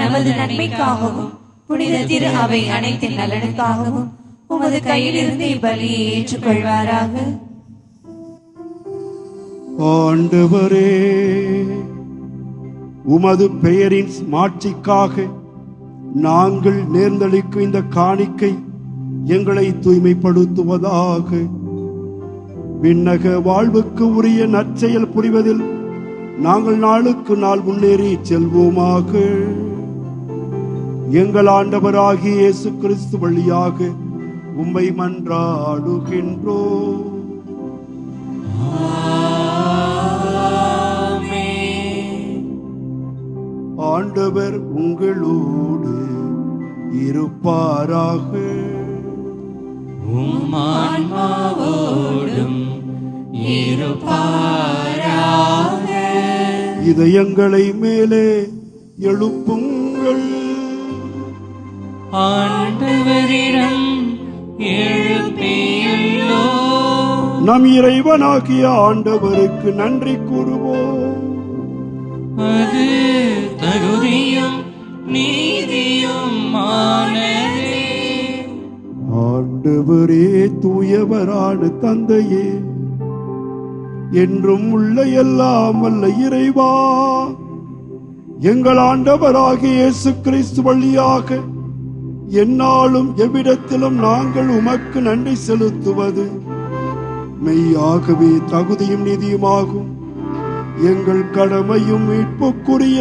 நமது நன்மைக்காகவும் புனித திரு அவை அனைத்தின் நலனுக்காகவும் உமது கையிலிருந்து இப்பலியை ஏற்றுக்கொள்வாராக. ஆண்டவரே, உமது பெயரின் மாட்சிக்காக நாங்கள் நேர்ந்தளிக்கும் இந்த காணிக்கை எங்களை தூய்மைப்படுத்துவதாக. விண்ணக வாழ்வுக்கு உரிய நற்செயல் புரிவதில் நாங்கள் நாளுக்கு நாள் முன்னேறி செல்வோமாக. எங்கள் ஆண்டவராகிய இயேசு கிறிஸ்து வழியாக உம்மை மன்றாடுகின்றோம். ஆண்டவர் உங்களோடு இருப்பாராக. உம் ஆன்மாவோடும் இருப்பாராக. இதயங்களை மேலே எழுப்புங்கள். ஆண்டவரிடம் எழுப்பியுள்ளோம். நம் இறைவனாகிய ஆண்டவருக்கு நன்றி கூறுவோம். அது தகுதியும் நீதியுமானதே. ஆண்டவரே, தூயவரான தந்தையே, என்றும் உள்ள எல்லாம் வல்ல இறைவா, எங்கள் ஆண்டவராகிய இயேசு கிறிஸ்து வழியாக எந்நாளும் எவ்விடத்திலும் நாங்கள் உமக்கு நன்றி செலுத்துவது மெய்யாகவே தகுதியும் நீதியுமாகும். எங்கள் கடமையும் மீட்புக்குரிய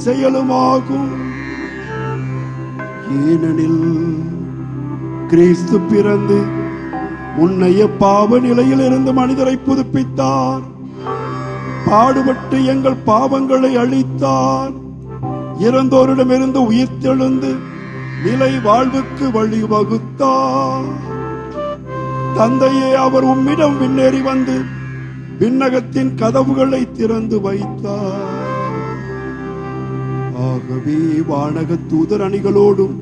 செயலுமாகும். ஏனெனில் கிறிஸ்து பிறந்து உன்னைய பாவ நிலையில் இருந்து மனிதரை புதுப்பித்தார். பாடுபட்டு எங்கள் பாவங்களை அழித்தார். இறந்தோரிடமிருந்து உயிர்த்தெழுந்து நிலை வாழ்வுக்கு வழிவகுத்தார். தந்தையே, அவர் உம்மிடம் விண்ணேறி வந்து விண்ணகத்தின் கதவுகளை திறந்து வைத்தார். ஆகவே வானக தூதர் அணிகளோடும்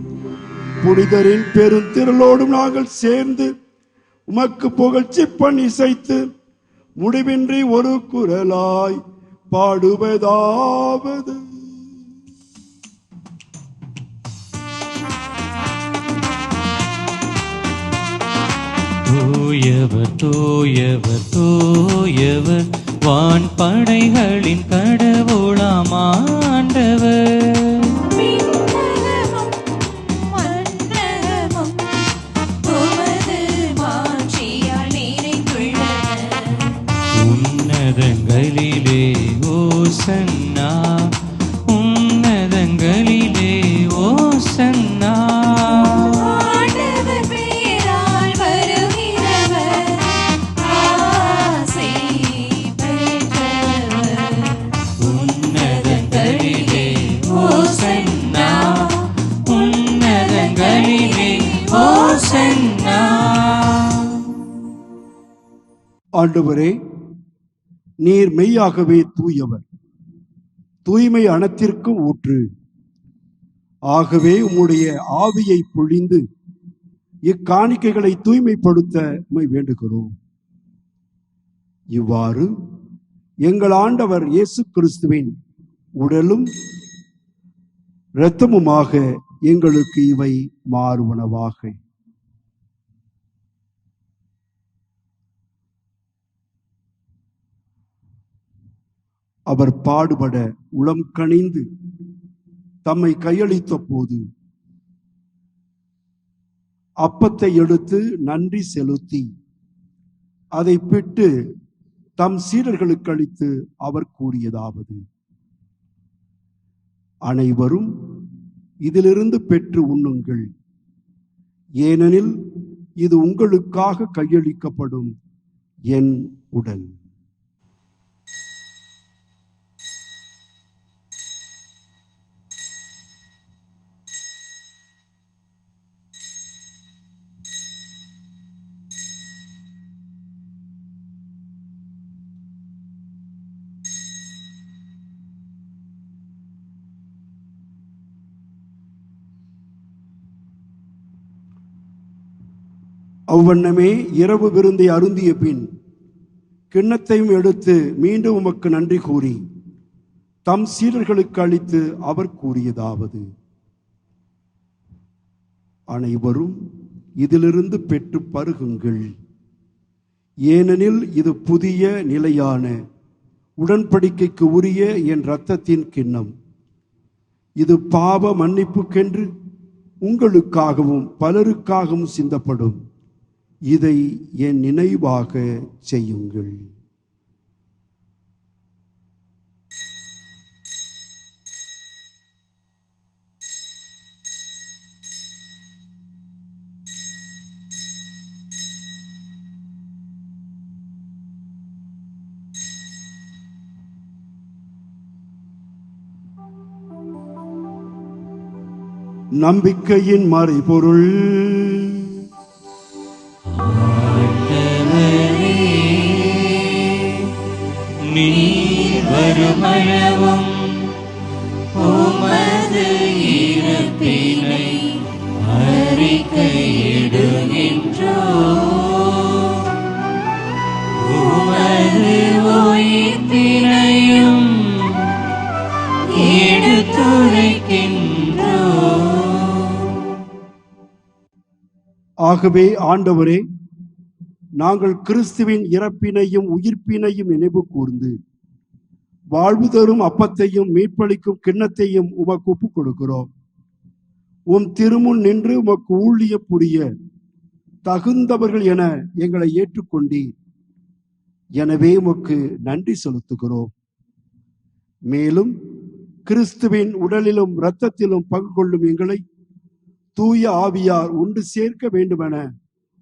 புனிதரின் பெருந்திரளோடும் நாங்கள் சேர்ந்து உமக்கு புகழ்ச்சி பண் இசைத்து முடிவின்றி ஒரு குரலாய் பாடுவதாவது: தூயவர் தூயவர் தூயவர் வான் படைகளின் கடவுளாம் ஆண்டவர். உன்னதங்களிலே ஓசன்னா, உன்னதங்களிலே ஓசன்னா. உன்னதங்களிலே ஓசன்னா, உன்னதங்களிலே ஓசன்னா. ஆண்டவரே, நீர் மெய்யாகவே தூயவர், தூய்மை அனைத்திற்கும் ஊற்று. ஆகவே உம்முடைய ஆவியை பொழிந்து இக்காணிக்கைகளை தூய்மைப்படுத்த உம்மை வேண்டுகிறோம். இவ்வாறு எங்கள் ஆண்டவர் இயேசு கிறிஸ்துவின் உடலும் இரத்தமுமாக எங்களுக்கு இவை மாறுவனவாக. அவர் பாடுபட உளம் கனிந்து தம்மை கையளித்த போது அப்பத்தை எடுத்து நன்றி செலுத்தி அதை பிட்டு தம் சீடர்களுக்கு அளித்து அவர் கூறியதாவது: அனைவரும் இதிலிருந்து பெற்று உண்ணுங்கள், ஏனெனில் இது உங்களுக்காக கையளிக்கப்படும் என் உடல். அவ்வண்ணமே இரவு விருந்தை அருந்திய பின் கிண்ணத்தையும் எடுத்து மீண்டும் உமக்கு நன்றி கூறி தம் சீடர்களுக்கு அளித்து அவர் கூறியதாவது: அனைவரும் இதிலிருந்து பெற்று பருகுங்கள், ஏனெனில் இது புதிய நிலையான உடன்படிக்கைக்கு உரிய என் இரத்தத்தின் கிண்ணம். இது பாவ மன்னிப்புக்கென்று உங்களுக்காகவும் பலருக்காகவும் சிந்தப்படும். இதை என் நினைவாக செய்யுங்கள். நம்பிக்கையின் மறைபொருள். நீ வருமளவும் உமது இறப்பினை அறிக்கையிடுகின்றோம், உமது உயிர்ப்பினையும் எடுத்துரைக்கின்றோம். ஆகவே ஆண்டவரே, நாங்கள் கிறிஸ்துவின் இறப்பினையும் உயிர்ப்பினையும் நினைவு கூர்ந்து வாழ்வு தரும் அப்பத்தையும் மீட்பளிக்கும் கிண்ணத்தையும் உமக்கு ஒப்புக் கொடுக்கிறோம். உம் திருமுன் நின்று உமக்கு ஊழிய புரிய தகுந்தவர்கள் என எங்களை ஏற்றுக்கொண்டீர். எனவே உமக்கு நன்றி செலுத்துகிறோம். மேலும் கிறிஸ்துவின் உடலிலும் இரத்தத்திலும் பங்கு கொள்ளும் எங்களை தூய ஆவியார் ஒன்று சேர்க்க வேண்டுமென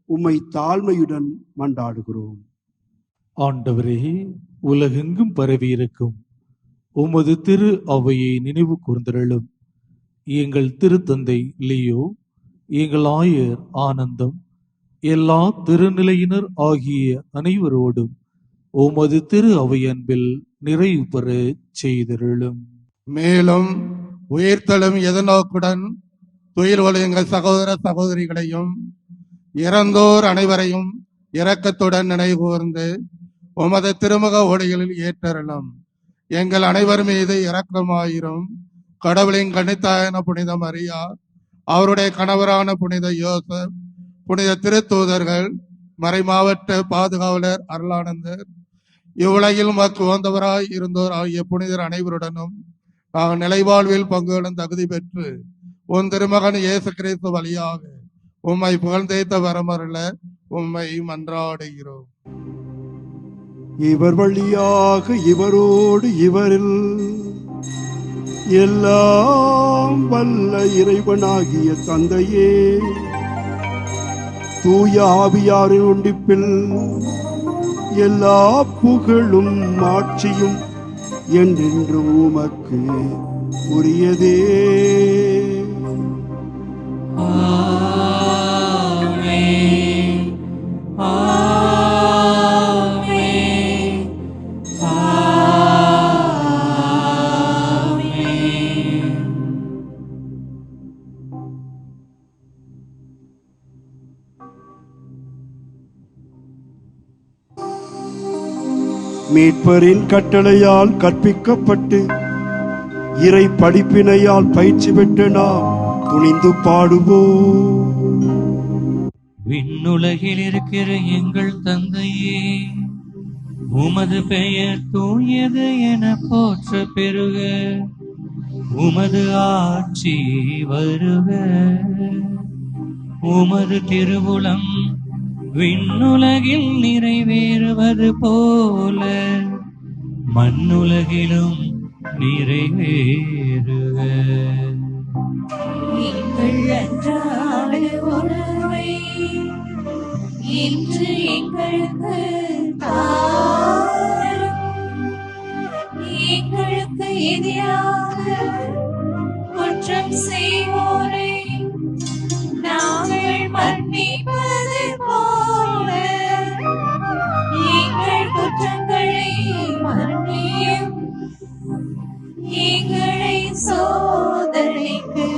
உம்மை தாழ்மையுடன் மன்றாடுகிறோம். ஆண்டவரே, உலகெங்கும் பரவியிருக்கும் உமது திரு அவையை நினைவு கூர்ந்தருளும். எங்கள் திருத்தந்தை லியோ, எங்கள் ஆயர் ஆனந்தம், எல்லா திருநிலையினர் ஆகிய அனைவரோடும் உமது திரு அவை அன்பில் நிறைவு பெற செய்தருளும். மேலும் உயிர்த்தெழும் எதிர்நோக்குடன் துயில் எங்கள் சகோதர சகோதரிகளையும் இறந்தோர் அனைவரையும் இரக்கத்துடன் நினைவுகூர்ந்து உமது திருமுக ஒளிகளில் ஏற்றருளும். எங்கள் அனைவர் மீது இரக்கமாயிரும். கடவுளின் கன்னித்தாயான புனித மரியா, அவருடைய கணவரான புனித யோசப், புனித திருத்தூதர்கள், மறைமாவட்ட பாதுகாவலர் அருளானந்தர், இவ்வுலகில் மக்கு உகந்தவராய் இருந்தோர் ஆகிய புனிதர் அனைவருடனும் நாங்கள் நிலைவாழ்வில் பங்குகளும் தகுதி பெற்று உன் திருமகன் இயேசு கிறிஸ்து வழியாக உம்மை புகழ்ந்தேத்த வரமருள உம்மை மன்றாடுகிறோம். இவர் வழியாக இவரோடு இவரில் எல்லாம் வல்ல இறைவனாகிய தந்தையே, தூய ஆவியாரின் ஒன்றிப்பில் எல்லா புகழும் ஆட்சியும் என்றென்றும் உமக்கு உரியதே. ஆமென். ஆமென். ஆமென். மீட்பரின் கட்டளையால் கற்பிக்கப்பட்டு இறை படிப்பினையால் பயிற்சி பெற்று நாம் துணிந்து பாடுவோம். விண்ணுலகில் இருக்கிற எங்கள் தந்தையே, உமது பெயர் தூயது என போற்ற பெறுக. உமது ஆட்சி வருக. உமது திருவுளம் விண்ணுலகில் நிறைவேறுவது போல மண்ணுலகிலும் நிறைவேறுக. எங்கள் அன்றாட உணவை இன்று எங்களுக்கு தாரும். எங்களுக்கு எதிராக குற்றம் செய்வோரை நாங்கள் மன்னிப்பது போல எங்கள் குற்றங்களை மன்னியும். எங்களை சோதனைக்கு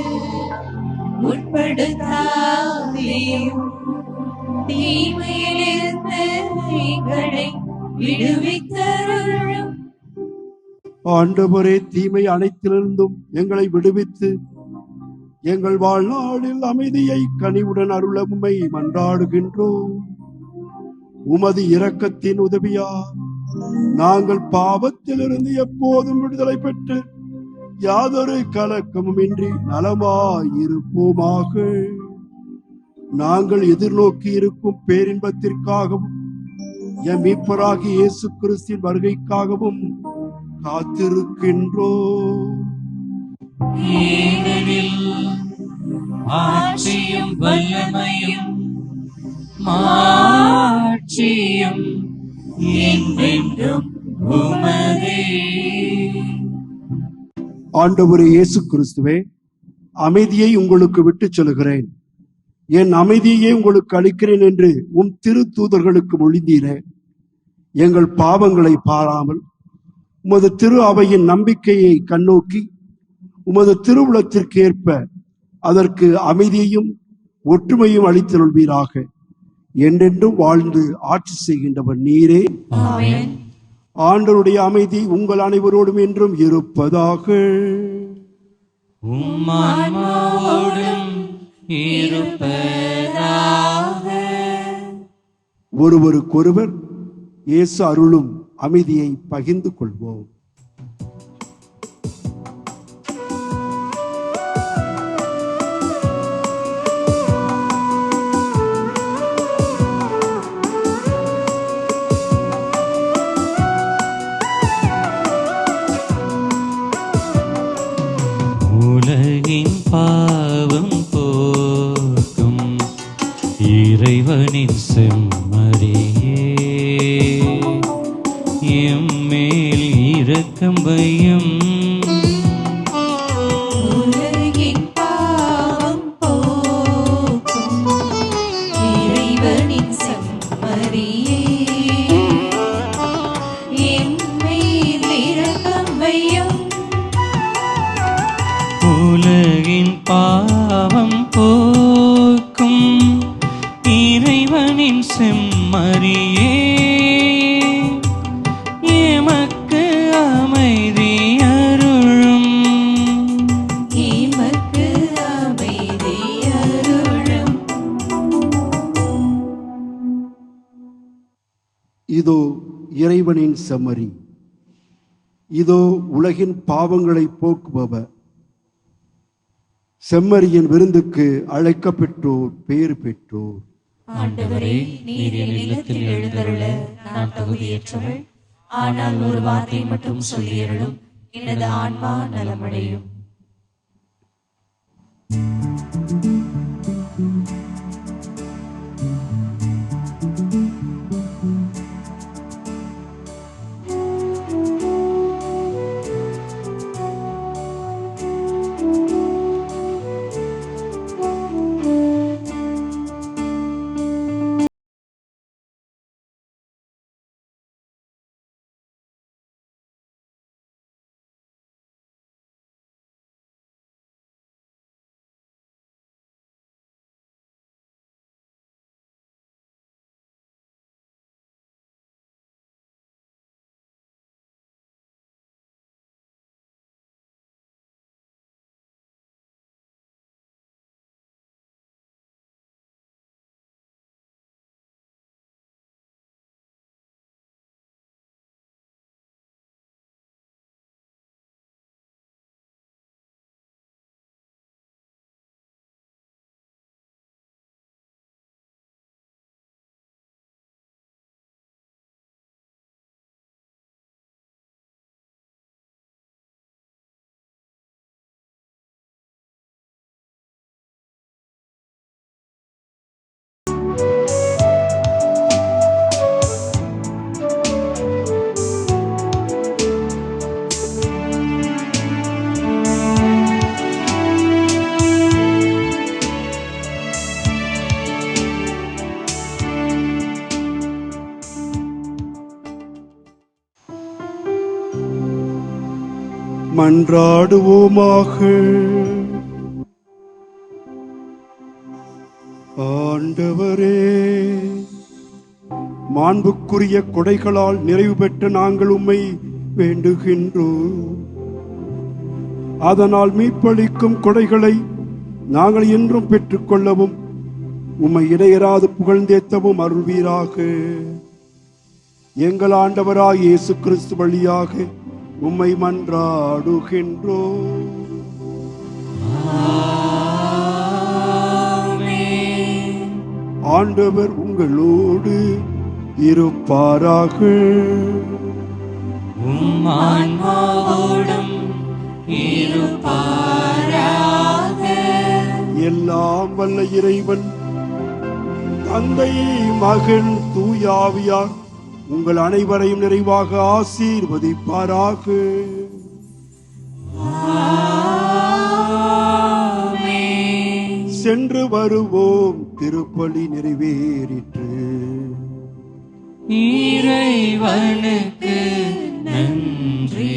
உட்படுத்தாதேயும், தீமையிலிருந்து எங்களை விடுவித்தருளும். ஆண்டவரே, தீமை அனைத்திலிருந்தும் எங்களை விடுவித்து எங்கள் வாழ்நாளில் அமைதியை கனிவுடன் அருள உம்மை மன்றாடுகின்றோம். உமது இரக்கத்தின் உதவியால் நாங்கள் பாவத்திலிருந்து எப்போதும் விடுதலை பெற்று யாதொரு கலக்கமும் இன்றி நலமாயிருப்போமாக. நாங்கள் எதிர்நோக்கி இருக்கும் பேரின்பத்திற்காகவும் எம் மீட்பராகிய இயேசு கிறிஸ்துவின் வருகைக்காகவும் காத்திருக்கின்றோம். ஏனெனில் ஆட்சியும் வல்லமையும் மாட்சியும் என்றென்றும் உமதே. ஆண்டவரே இயேசு கிறிஸ்துவே, அமைதியை உங்களுக்கு விட்டுச் சொல்கிறேன், என் அமைதியை உங்களுக்கு அளிக்கிறேன் என்று உம் திரு தூதர்களுக்கு மொழிந்தீரே. எங்கள் பாவங்களை பாராமல் உமது திரு அவையின் நம்பிக்கையை கண்ணோக்கி உமது திருவுளத்திற்கு ஏற்ப அதற்கு அமைதியையும் ஒற்றுமையும் அளித்தருள்வீராக. என்றென்றும் வாழ்ந்து ஆட்சி செய்கின்றவர் நீரே. ஆமென். ஆண்டவருடைய அமைதி உங்கள் அனைவரோடும் என்றும் இருப்பதாக. உம்மான்மாவோடும் இருப்பதாக. ஒருவருக்கொருவர் இயேசு அருளும் அமைதியை பகிர்ந்து கொள்வோம். இரக்கம் வையும். உலகின் பாவம் போக்கும் இறைவனின் செம்மறியே, என் மேல் இரக்கம் வையும். உலகின் பாவம் போக்கும் இறைவனின் செம்மறியே, எமக்கு அமைதி அருளும். எமக்கு அமைதி அருளும். இதோ இறைவனின் செம்மறி, இதோ உலகின் பாவங்களை போக்குபவர். செம்மறியின் விருந்துக்கு அழைக்கப்பெற்றோர் பேறு பெற்றோர். ஆண்டவரே, நீர் என் இல்லத்தில் எழுந்தருள நான் தகுதியற்றவள். ஆனால் ஒரு வார்த்தை மட்டும் சொல்லியருளும், எனது ஆன்மா நலமடையும். மன்றாடுவோமாக. ஆண்டவரே, மாண்புக்குரிய கொடைகளால் நிறைவு பெற்ற நாங்கள் உம்மை வேண்டுகின்றோம். அதனால் மீட்பளிக்கும் கொடைகளை நாங்கள் என்றும் பெற்றுக்கொள்ளவும் உம்மை இடையராது புகழ்ந்தேத்தவும் அருள்வீராக. எங்கள் ஆண்டவராய் இயேசு கிறிஸ்து வழியாக உம்மை மன்றாடுகின்றோம். ஆண்டவர் உங்களோடு இருப்பாராக. உம் ஆன்மாவோடும் இருப்பாராக. எல்லாம் வல்ல இறைவன் தந்தை, மகன், தூயாவியார் உங்கள் அனைவரையும் நிறைவாக ஆசீர்வதிப்பாராக. சென்று வருவோம், திருப்பலி நிறைவேறிற்று. இறைவனுக்கு நன்றி.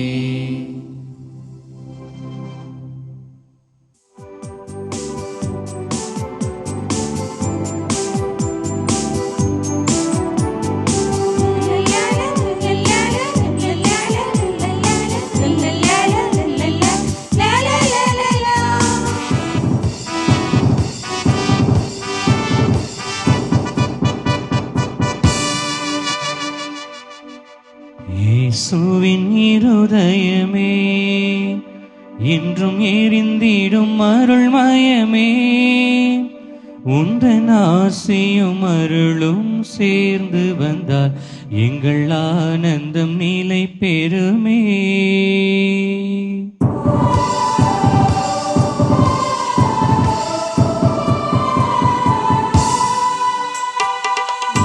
இயேசுவின் இருதயமே, என்றும் எரிந்திடும் அருள்மயமே, உந்தன் ஆசியும் அருளும் சேர்ந்து வந்தால் எங்கள் ஆனந்தம் நிலை பெறுமே.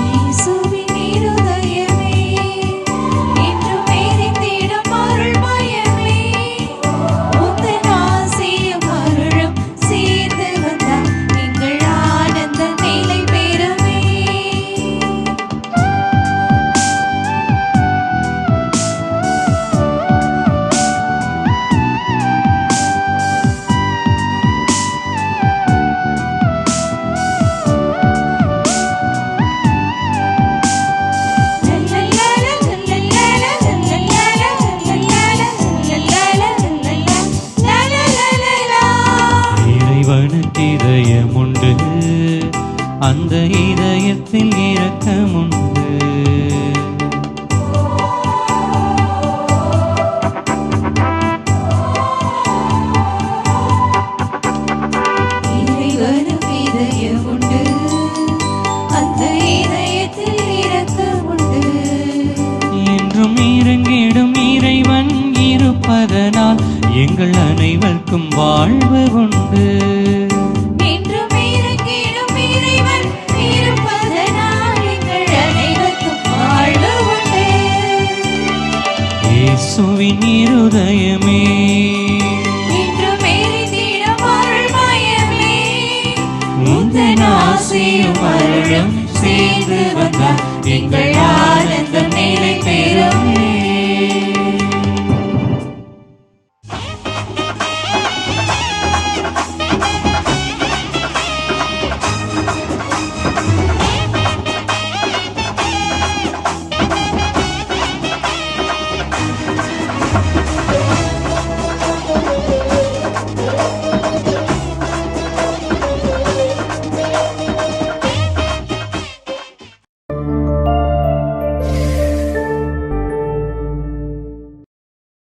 இயேசுவின் இருதயமே, என்றும் எரிந்திடும் அருள்மயமே, எங்கள் அனைவருக்கும் வாழ்வு உண்டு. என்றும் இறங்கிடும் இறைவன் இருப்பதனால் எங்கள் அனைவருக்கும் வாழ்வு உண்டு. இயேசுவின் இருதயமே என்றும் எரிந்திடும் அருள்மயமே, உந்தன் ஆசையும் அருளும் சேர்ந்து வந்தால் எங்கள் ஆனந்த